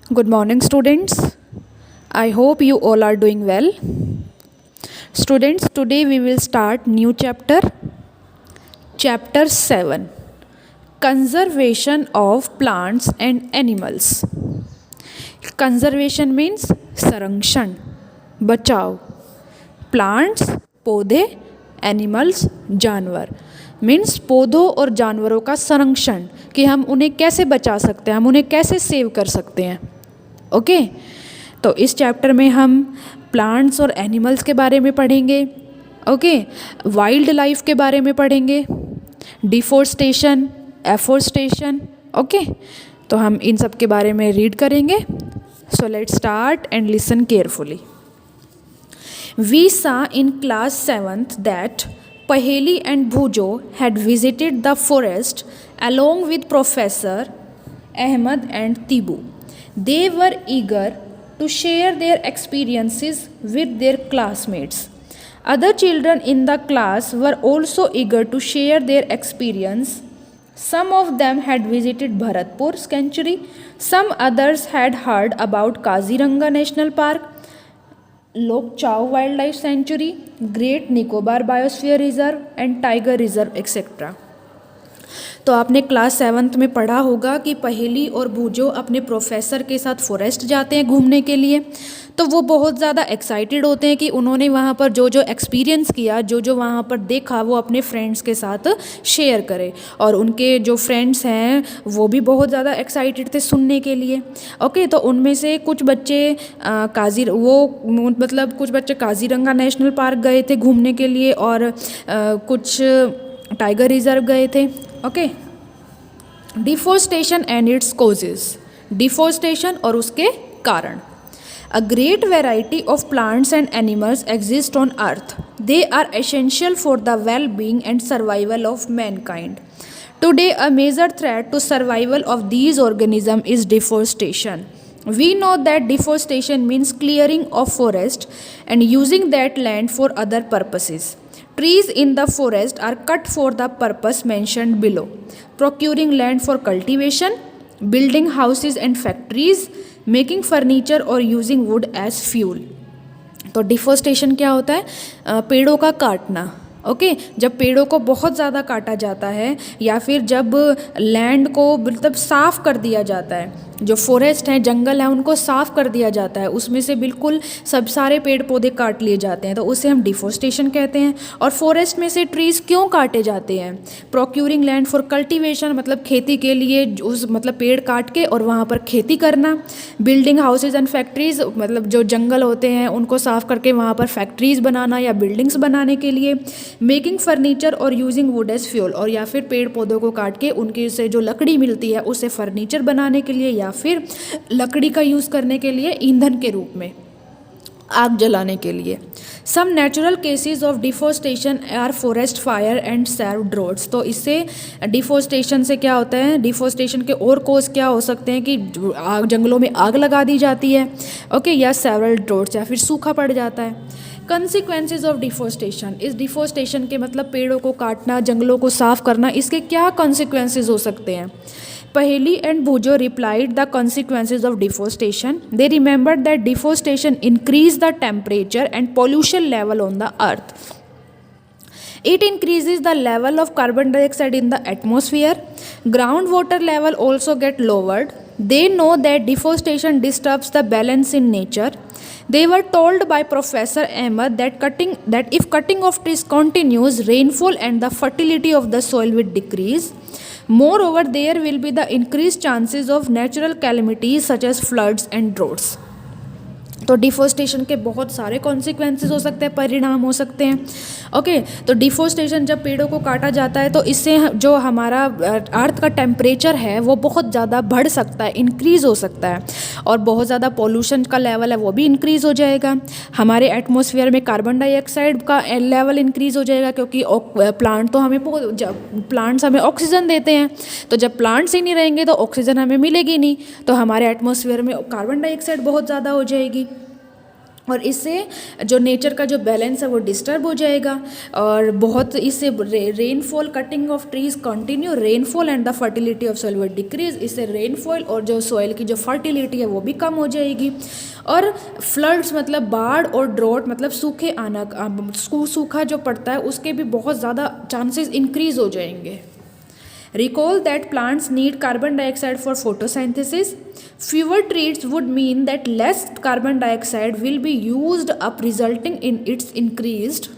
Good morning, students. I hope you all are doing well. Students, today we will start new chapter, chapter 7, Conservation of Plants and Animals. Conservation means संरक्षण, बचाव. Plants, पौधे, animals, जानवर. Means पौधों और जानवरों का संरक्षण, कि हम उन्हें कैसे बचा सकते हैं, हम उन्हें कैसे सेव कर सकते हैं. ओके तो इस चैप्टर में हम प्लांट्स और एनिमल्स के बारे में पढ़ेंगे. ओके वाइल्ड लाइफ के बारे में पढ़ेंगे, डिफोरेस्टेशन, एफोरेस्टेशन. ओके तो हम इन सब के बारे में रीड करेंगे. So let's start and listen carefully. We saw in class 7th दैट Paheli and Bhujo had visited the forest along with Professor Ahmed and Tibu. They were eager to share their experiences with their classmates. Other children in the class were also eager to share their experience. Some of them had visited Bharatpur Sanctuary, some others had heard about Kaziranga National Park, Lokchau Wildlife Sanctuary, Great Nicobar Biosphere Reserve and Tiger Reserve etc. तो आपने class 7th में पढ़ा होगा कि पहेली और भूजो अपने professor के साथ फॉरेस्ट जाते हैं घूमने के लिए. तो वो बहुत ज़्यादा एक्साइटेड होते हैं कि उन्होंने वहाँ पर जो जो एक्सपीरियंस किया, जो जो वहाँ पर देखा, वो अपने फ्रेंड्स के साथ शेयर करें. और उनके जो फ्रेंड्स हैं वो भी बहुत ज़्यादा एक्साइटेड थे सुनने के लिए. ओके तो उनमें से कुछ बच्चे कुछ बच्चे काजीरंगा नेशनल पार्क गए थे घूमने के लिए और कुछ टाइगर रिजर्व गए थे. Okay deforestation and its causes. Deforestation और उसके कारण. A great variety of plants and animals exist on earth. They are essential for the well-being and survival of mankind. Today, a major threat to survival of these organisms is deforestation. We know that deforestation means clearing of forest and using that land for other purposes. Trees in the forest are cut for the purpose mentioned below: procuring land for cultivation, building houses and factories, making furniture और using would as fuel. तो deforestation क्या होता है? पेड़ों का काटना. Okay जब पेड़ों को बहुत ज़्यादा काटा जाता है या फिर जब लैंड को मतलब साफ़ कर दिया जाता है, जो फॉरेस्ट हैं, जंगल हैं, उनको साफ़ कर दिया जाता है, उसमें से बिल्कुल सब सारे पेड़ पौधे काट लिए जाते हैं, तो उसे हम डिफोरेस्टेशन कहते हैं. और फॉरेस्ट में से ट्रीज़ क्यों काटे जाते हैं? प्रोक्यूरिंग लैंड फॉर कल्टीवेशन, मतलब खेती के लिए उस मतलब पेड़ काट के और वहाँ पर खेती करना. बिल्डिंग हाउसेज एंड फैक्ट्रीज़, मतलब जो जंगल होते हैं उनको साफ़ करके वहाँ पर फैक्ट्रीज़ बनाना या बिल्डिंग्स बनाने के लिए. मेकिंग फर्नीचर और यूजिंग वुड एज फ्यूल, और या फिर पेड़ पौधों को काट के उनके से जो लकड़ी मिलती है उसे फर्नीचर बनाने के लिए या फिर लकड़ी का यूज़ करने के लिए ईंधन के रूप में, आग जलाने के लिए. Some natural causes of deforestation are forest fire and severe droughts. तो इससे डिफोरेस्टेशन से क्या होता है? डिफोरेस्टेशन के और कोज क्या हो सकते हैं कि जंगलों में आग लगा दी जाती है. ओके या सेवरल ड्रॉट्स, या फिर सूखा पड़ जाता है. Consequences of deforestation. इस डिफोरेस्टेशन के मतलब पेड़ों को काटना, जंगलों को साफ करना, इसके क्या कॉन्सिक्वेंसेज हो सकते हैं? Paheli and Bhujo replied the consequences of deforestation. They remembered that deforestation increased the temperature and pollution level on the earth. It increases the level of carbon dioxide in the atmosphere. Groundwater level also get lowered. They know that deforestation disturbs the balance in nature. They were told by Professor Ahmed that if cutting of trees continues, rainfall and the fertility of the soil will decrease. Moreover, there will be the increased chances of natural calamities such as floods and droughts. तो deforestation के बहुत सारे consequences हो सकते हैं, परिणाम हो सकते हैं. ओके तो डिफोरेस्टेशन जब पेड़ों को काटा जाता है तो इससे जो हमारा अर्थ का टेम्परेचर है वो बहुत ज़्यादा बढ़ सकता है, इंक्रीज़ हो सकता है, और बहुत ज़्यादा पॉल्यूशन का लेवल है वो भी इंक्रीज़ हो जाएगा. हमारे एटमॉस्फेयर में कार्बन डाइऑक्साइड का लेवल इंक्रीज़ हो जाएगा, क्योंकि प्लांट्स हमें ऑक्सीजन देते हैं. तो जब प्लांट्स ही नहीं रहेंगे तो ऑक्सीजन हमें मिलेगी नहीं, तो हमारे एटमॉस्फेयर में कार्बन डाइऑक्साइड बहुत ज़्यादा हो जाएगी. और इससे जो नेचर का जो बैलेंस है वो डिस्टर्ब हो जाएगा। और बहुत इससे rainfall, cutting of trees continue, rainfall and the fertility of soil will decrease. इससे रेनफॉल और जो सॉइल की जो फर्टिलिटी है वो भी कम हो जाएगी। और फ्लड्स मतलब बाढ़, और ड्रॉट मतलब सूखे आना, सूखा जो पड़ता है उसके भी बहुत ज़्यादा चांसेस इंक्रीज हो जाएंगे। Recall that plants need carbon dioxide for photosynthesis. Fewer trees would mean that less carbon dioxide will be used up, resulting in its increased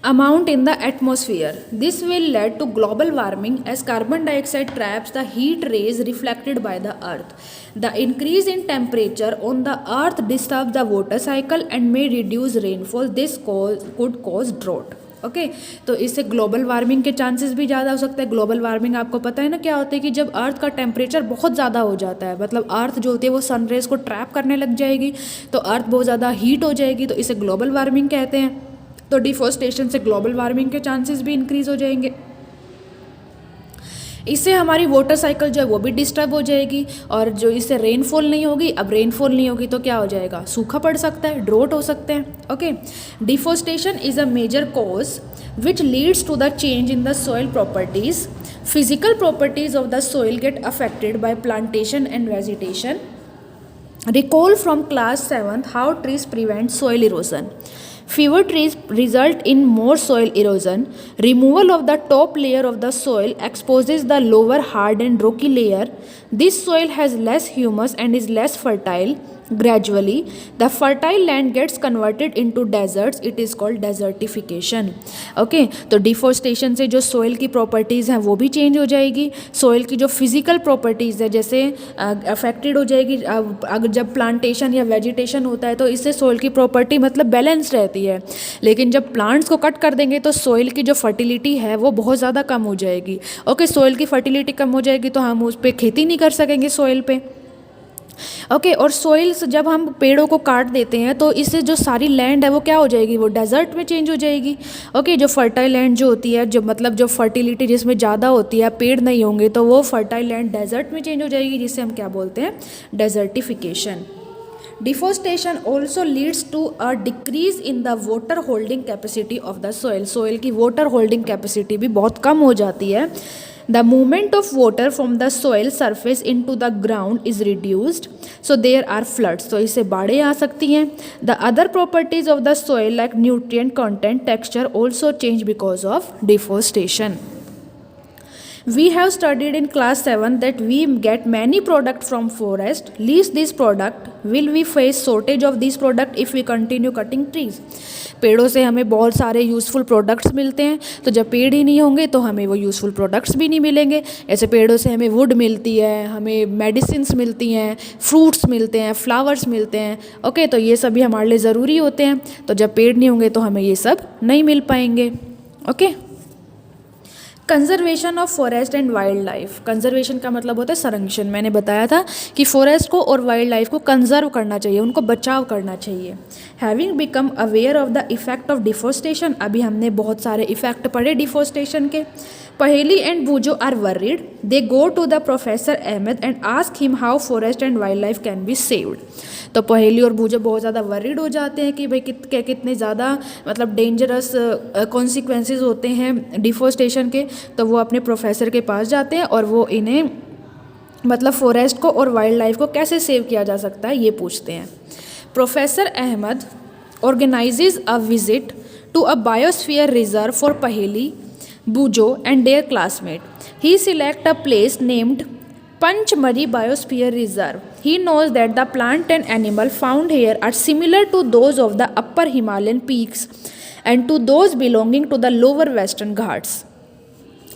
amount in the atmosphere. This will lead to global warming as carbon dioxide traps the heat rays reflected by the earth. The increase in temperature on the earth disturbs the water cycle and may reduce rainfall. This could cause drought. Okay तो इससे global warming के chances भी ज़्यादा हो सकते हैं। Global warming आपको पता है ना क्या होता है कि जब अर्थ का टेम्परेचर बहुत ज़्यादा हो जाता है, मतलब अर्थ जो होती है वो सनरेज को ट्रैप करने लग जाएगी, तो अर्थ बहुत ज़्यादा हीट हो जाएगी, तो इसे ग्लोबल वार्मिंग कहते हैं। तो डिफॉरेस्टेशन से ग्लोबल वार्मिंग के चांसेस भी इंक्रीज़ हो जाएंगे। इससे हमारी वाटर साइकिल जो है वो भी डिस्टर्ब हो जाएगी, और जो इससे रेनफॉल नहीं होगी, अब रेनफॉल नहीं होगी तो क्या हो जाएगा, सूखा पड़ सकता है, ड्रोट हो सकते हैं। Okay, deforestation is a major cause which leads to the change in the soil properties. Physical properties of the soil get affected by plantation and vegetation. Recall from class 7th how trees prevent soil erosion. Fewer trees result in more soil erosion. Removal of the top layer of the soil exposes the lower hard and rocky layer. This soil has less humus and is less fertile. Gradually, the fertile land gets converted into deserts. It is called desertification. Okay, तो deforestation से जो soil की properties हैं वो भी change हो जाएगी। Soil की जो फिजिकल प्रॉपर्टीज़ है जैसे अफेक्टेड हो जाएगी। अगर जब प्लांटेशन या वेजिटेशन होता है तो इससे सोइल की प्रॉपर्टी मतलब बैलेंस रहती है, लेकिन जब प्लांट्स को कट कर देंगे तो सोइल की जो फर्टिलिटी है वो बहुत ज़्यादा कम हो जाएगी। ओके, सोइल की फर्टिलिटी कम हो जाएगी तो हम उस पर खेती नहीं कर सकेंगे सोइल पे। ओके, और सोइल्स जब हम पेड़ों को काट देते हैं तो इससे जो सारी लैंड है वो क्या हो जाएगी, वो डेजर्ट में चेंज हो जाएगी। ओके, जो फर्टाइल लैंड जो होती है, जो मतलब जो फर्टिलिटी जिसमें ज़्यादा होती है, पेड़ नहीं होंगे तो वो फर्टाइल लैंड डेजर्ट में चेंज हो जाएगी, जिसे हम क्या बोलते हैं, desertification. Deforestation also leads to a decrease in the water holding capacity of the soil. Soil की वाटर होल्डिंग कैपेसिटी भी बहुत कम हो जाती है। The movement of water from the soil surface into the ground is reduced, so there are floods. तो इससे बाढ़ें आ सकती हैं। The other properties of the soil like nutrient content, texture also change because of deforestation. We have studied in class 7 that we get many products from forest. Least this product, will we face shortage of this product if we continue cutting trees? पेड़ों से हमें बहुत सारे useful products मिलते हैं, तो जब पेड़ ही नहीं होंगे तो हमें वो यूज़फुल प्रोडक्ट्स भी नहीं मिलेंगे। ऐसे पेड़ों से हमें वुड मिलती है, हमें मेडिसिन्स मिलती हैं, फ्रूट्स मिलते हैं, फ्लावर्स मिलते हैं। ओके, तो ये सभी हमारे लिए ज़रूरी होते हैं, तो जब पेड़ नहीं होंगे तो हमें ये सब नहीं मिल पाएंगे। Okay, conservation of forest and wild life. Conservation का मतलब होता है संरक्षण। मैंने बताया था कि फॉरेस्ट को और वाइल्ड लाइफ को कंजर्व करना चाहिए, उनको बचाव करना चाहिए। Having become aware of the effect of deforestation, अभी हमने बहुत सारे इफेक्ट पढ़े डिफॉरेस्टेशन के। Paheli and Boojho are worried, they go to the professor Ahmed and ask him how forest and wildlife can be saved. तो पहेली और बूजो बहुत ज़्यादा वर्रिड हो जाते हैं कि भाई कितने ज़्यादा मतलब डेंजरस कॉन्सिक्वेंसेस होते हैं डिफॉरेस्टेशन के। तो वो अपने प्रोफेसर के पास जाते हैं और वो इन्हें मतलब फॉरेस्ट को और वाइल्ड लाइफ को कैसे सेव किया जा सकता है ये पूछते हैं। Professor Ahmad organizes a visit to a biosphere reserve for Paheli, Bujo and their classmate. He select a place named Panchmari Biosphere Reserve. He knows that the plant and animal found here are similar to those of the upper Himalayan peaks and to those belonging to the lower western Ghats.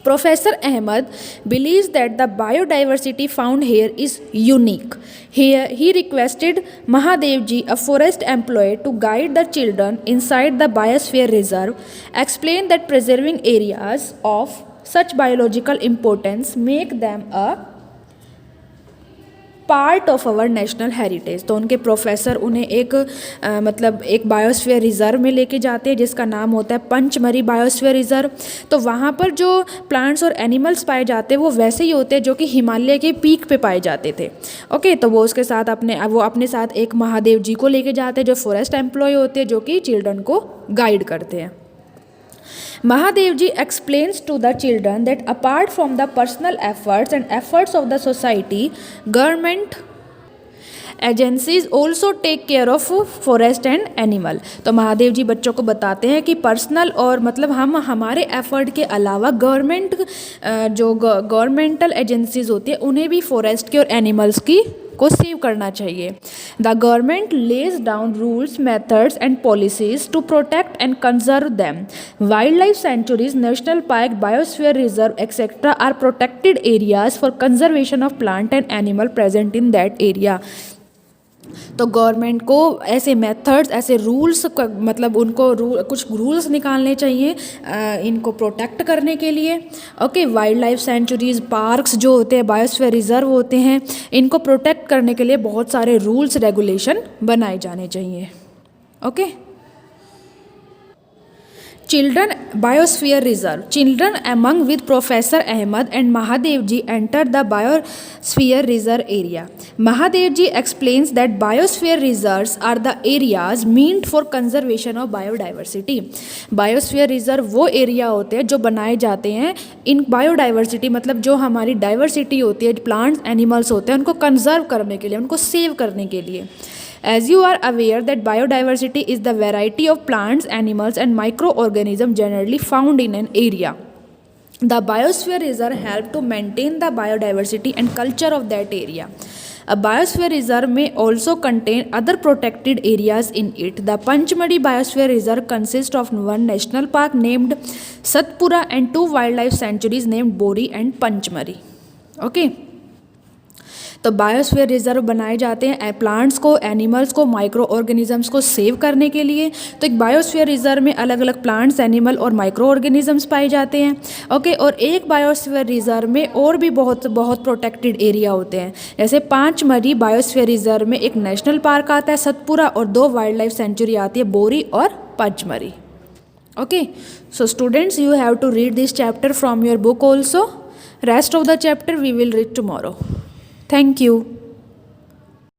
Professor Ahmad believes that the biodiversity found here is unique. Here, he requested Mahadevji, a forest employee, to guide the children inside the biosphere reserve, explain that preserving areas of such biological importance make them a part of our national heritage. तो उनके professor उन्हें एक मतलब एक biosphere reserve में लेके जाते हैं जिसका नाम होता है पंचमरी बायोस्फीयर रिजर्व। तो वहाँ पर जो प्लांट्स और एनिमल्स पाए जाते हैं वो वैसे ही होते हैं जो कि हिमालय के पीक पे पाए जाते थे। ओके, तो वो उसके साथ अपने साथ एक महादेव जी को लेके जाते हैं जो फॉरेस्ट एम्प्लॉय होते हैं, जो कि चिल्ड्रन को गाइड करते हैं। Mahadev ji explains to the children that apart from the personal efforts and efforts of the society, government agencies also take care of forest and animal. तो महादेव जी बच्चों को बताते हैं कि पर्सनल और मतलब हम हमारे एफर्ट के अलावा गवर्नमेंट जो गवर्नमेंटल एजेंसीज होती है उन्हें भी फॉरेस्ट के और एनिमल्स की को सेव करना चाहिए। The government lays down rules, methods and policies to protect and conserve them. Wildlife sanctuaries, national park, biosphere reserve etcetera are protected areas for conservation of plant and animal present in that area. तो government को ऐसे methods, ऐसे rules मतलब उनको कुछ rules निकालने चाहिए इनको प्रोटेक्ट करने के लिए। Okay, wild life centuries, parks जो होते हैं, बायोस्फीयर रिजर्व होते हैं, इनको प्रोटेक्ट करने के लिए बहुत सारे रूल्स रेगुलेशन बनाए जाने चाहिए। Okay, Children Biosphere Reserve. Children among with Professor Ahmed and Mahadev ji entered the Biosphere Reserve area. Mahadev ji explains that Biosphere Reserves are the areas meant for conservation of biodiversity. Biosphere Reserve वो area होते हैं जो बनाए जाते हैं in biodiversity, मतलब जो हमारी डाइवर्सिटी होती है, प्लांट्स एनिमल्स होते हैं, उनको कंजर्व करने के लिए, उनको सेव करने के लिए। As you are aware that biodiversity is the variety of plants, animals and microorganisms generally found in an area. The biosphere reserve help to maintain the biodiversity and culture of that area. A biosphere reserve may also contain other protected areas in it. The Panchmari Biosphere Reserve consists of one national park named Satpura and two wildlife sanctuaries named Bori and Panchmari. Okay. तो biosphere reserve बनाए जाते हैं plants को, animals को, micro organisms को save करने के लिए। तो एक बायोस्फीयर रिजर्व में अलग अलग प्लांट्स, एनिमल और माइक्रो ऑर्गेनिजम्स पाए जाते हैं। ओके, और एक बायोस्फीयर रिजर्व में और भी बहुत प्रोटेक्टेड एरिया होते हैं। जैसे पांचमरी बायोस्फीयर रिजर्व में एक नेशनल पार्क आता है सतपुरा और दो वाइल्ड लाइफ सेंचुरी आती है, बोरी और Pachmarhi. Okay, so students, you have to read this chapter from your book also. Rest of the chapter we will read tomorrow. Thank you.